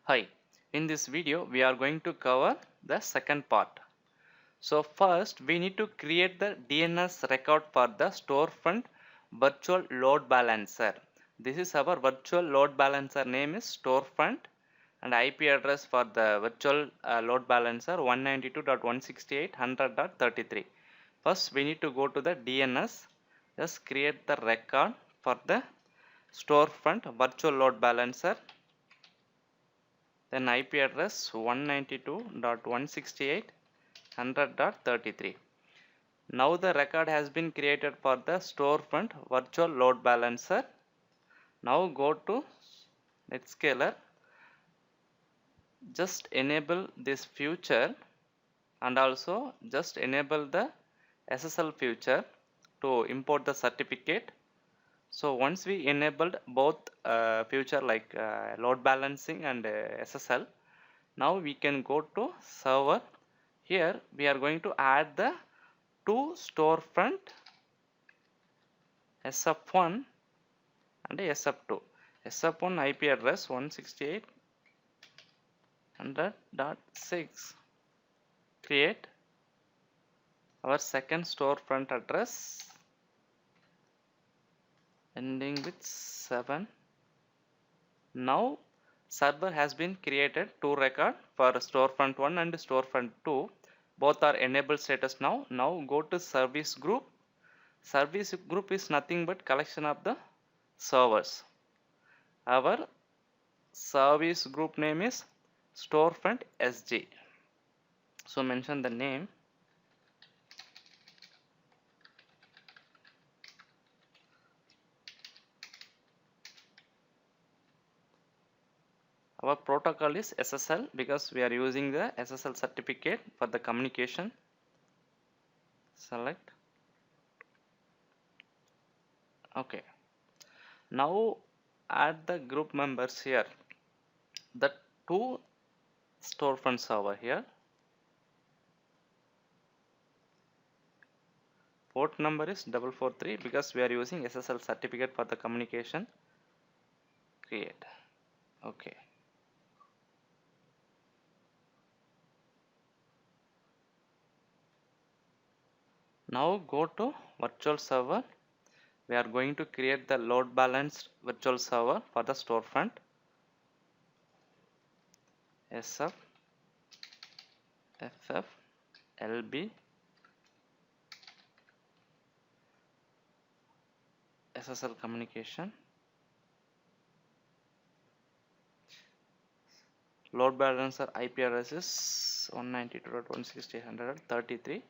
Hi, in this video we are going to cover the second part. So first we need to create the DNS record for the storefront virtual load balancer. This is our virtual load balancer, name is storefront, and IP address for the virtual load balancer 192.168.100.33. First we need to go to the DNS, just create the record for the storefront virtual load balancer, then IP address 192.168.100.33. Now the record has been created for the storefront virtual load balancer. Now go to Netscaler, just enable this feature and also just enable the SSL feature to import the certificate. So once we enabled both feature like load balancing and SSL, now we can go to server. Here we are going to add the two storefront SF1 and SF2. SF1 IP address 168.100.6. Create our second storefront address ending with 7. Now server has been created to record for storefront 1 and storefront 2. Both are enabled status now. Now go to service group. Service group is nothing but collection of the servers. Our service group name is storefront SG. So mention the name. Our protocol is SSL because we are using the SSL certificate for the communication. Select. Okay. Now add the group members here. The two storefront server here. Port number is 443 because we are using SSL certificate for the communication. Create. Okay. Now go to virtual server. We are going to create the load balanced virtual server for the storefront. SF FF LB SSL communication. Load balancer IP address is 192.168.100.33,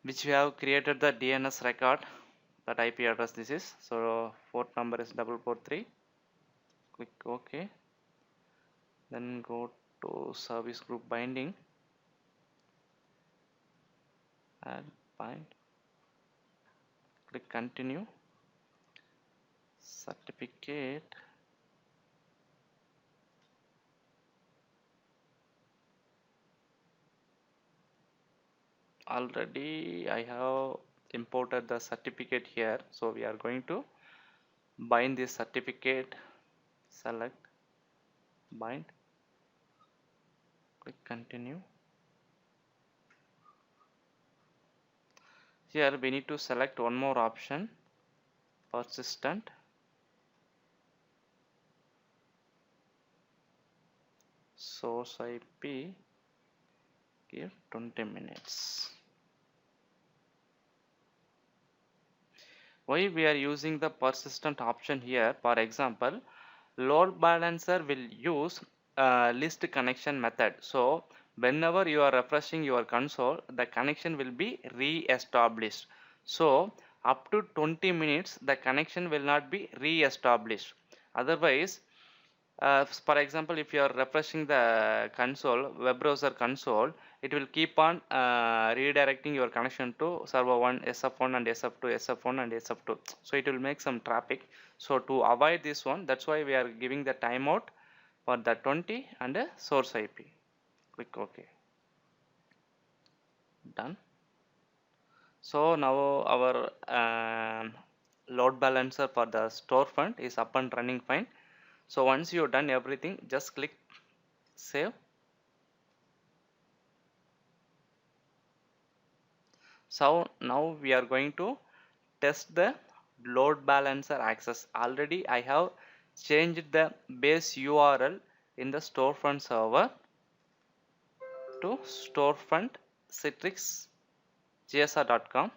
which we have created the DNS record. That IP address this is. So port number is 443. Click OK. Then go to service group binding. Add bind. Click continue. Certificate. Already I have imported the certificate here, so we are going to bind this certificate. Select bind, click continue. Here we need to select one more option, persistent. Source IP, give 20 minutes. Why we are using the persistent option here? For example, load balancer will use list connection method. So whenever you are refreshing your console, the connection will be re-established. So up to 20 minutes the connection will not be re-established. Otherwise, for example, if you are refreshing the console, web browser console, it will keep on redirecting your connection to server 1, SF1 and SF2, SF1 and SF2. So it will make some traffic. So to avoid this one, that's why we are giving the timeout for the 20 and a source IP. Click OK. Done. So now our load balancer for the storefront is up and running fine. So once you've done everything, just click save. So now we are going to test the load balancer access. Already I have changed the base URL in the storefront server to storefront citrixgsr.com.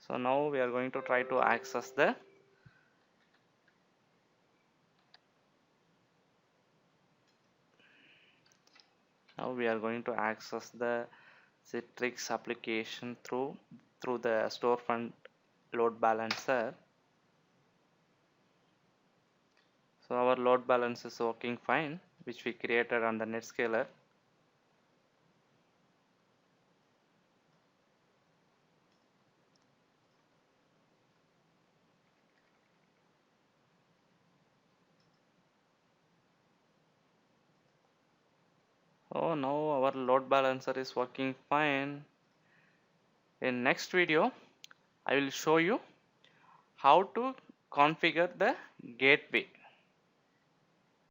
So now we are going to try to access the Citrix application through the storefront load balancer. So our load balance is working fine, which we created on the Netscaler. Oh, now our load balancer is working fine. In next video, I will show you how to configure the gateway.